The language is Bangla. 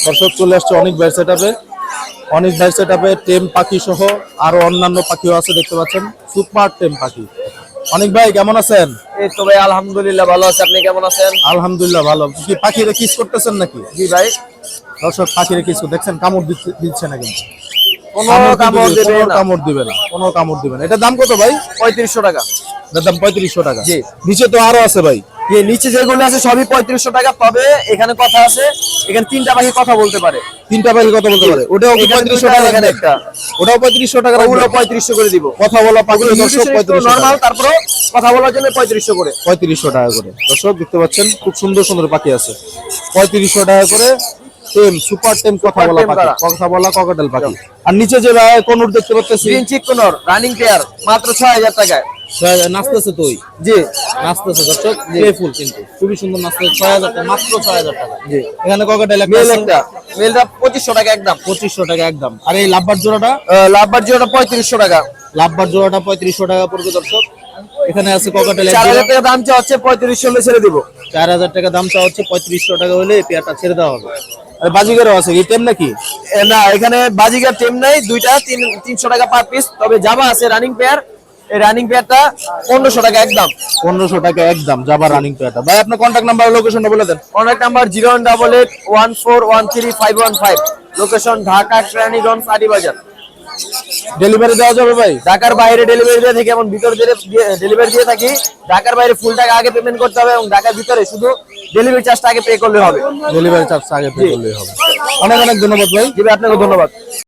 দর্শক চলে আসছে অনেক ভাই সেটআপে, অনেক ভাই সেটআপে টেম পাখি সহ আরো অন্যান্য পাখিও আছে দেখতে পাচ্ছেন, সুপার টেম পাখি। অনেক ভাই কেমন আছেন? এই তো ভাই আলহামদুলিল্লাহ ভালো আছি, আপনি কেমন আছেন? আলহামদুলিল্লাহ ভালো। কি পাখিরে কিস করতেছেন নাকি? জি ভাই, দর্শক পাখিরে কিস দেখছেন, কামড় দিচ্ছে না কিন্তু, কোনো কামড় দেবে না। কামড় দিবে না, কোনো কামড় দিবে না। এটার দাম কত ভাই? 3500 টাকা। এটার দাম 3500 টাকা। জি। নিচে তো আরো আছে ভাই। এই নিচে যেগুলো আছে সবই 3500 টাকা, তবে এখানে কথা আছে, এখানে তিনটা পাখি কথা বলতে পারে। তিনটা পাখি কথা বলতে পারে, ওটাও কি 3500 টাকা? এখানে একটা, ওটাও 3500 টাকা, ওগুলো 3500 করে দিব। কথা বলা পাখি দর্শক 3500 নরমাল, টাকা। তারপরে কথা বলার জন্য 3500 করে। 3500 টাকা করে দর্শক দেখতে পাচ্ছেন, খুব সুন্দর সুন্দর পাখি আছে। 3500 টাকা করে টেম, সুপার টেম কথা বলা পাখি, কথা বলা ককাটেল পাখি। আর নিচে যে কোনুর দেখতে পাচ্ছেছি, গ্রিন চিক কোনর রানিং পেয়ার মাত্র 6000 টাকায়। নাচতেছে তো, জি নাচতেছে দর্শক, প্লেফুল কিন্তু খুবই সুন্দর নাচতেছে। 6000 টাকা, মাত্র 6000 টাকা। জি। এখানে ককাটেল একটা মেল, আছে, একটা মেলটা 2500 টাকা একদম। 2500 টাকা একদম। আর এই লাভবার জোড়াটা, লাভবার জোড়াটা 3500 টাকা। লাভবার জোড়াটা 3500 টাকা পড়বে দর্শক। এখানে আছে ককাটেল 4000 টাকা দাম চা হচ্ছে, 3500 হলে ছেড়ে দিব। 4000 টাকা দাম চা হচ্ছে, 3500 টাকা হলে এই পেয়ারটা ছেড়ে দেওয়া হবে। আর বাজিগারও আছে কি টেম নাকি? না, এখানে বাজিগার টেম নাই, দুইটা 300 টাকা পার পিস। তবে জাবা আছে রানিং পেয়ার, এই রানিং পেয়ারটা 1500 টাকা একদম। 1500 টাকা একদম জাবা রানিং পেয়ারটা। ভাই আপনার কন্টাক্ট নাম্বার আর লোকেশনটা বলে দেন। Contact number 01881413515, location Dhaka Keraniganj Adibazar. Delivery দেওয়া যাবে ভাই? ঢাকার বাইরে ডেলিভারি দিয়ে থাকি, এবং ভিতরে ডেলিভারি দিয়ে থাকি। ঢাকার বাইরে ফুল টাকা আগে পেমেন্ট করতে হবে, এবং ঢাকার ভিতরে শুধু ডেলিভারি চার্জটা আগে পে করলে হবে। ডেলিভারি চার্জ আগে পে করলেই হবে। অনেক অনেক ধন্যবাদ ভাই। জি ভাই, আপনাকে ধন্যবাদ।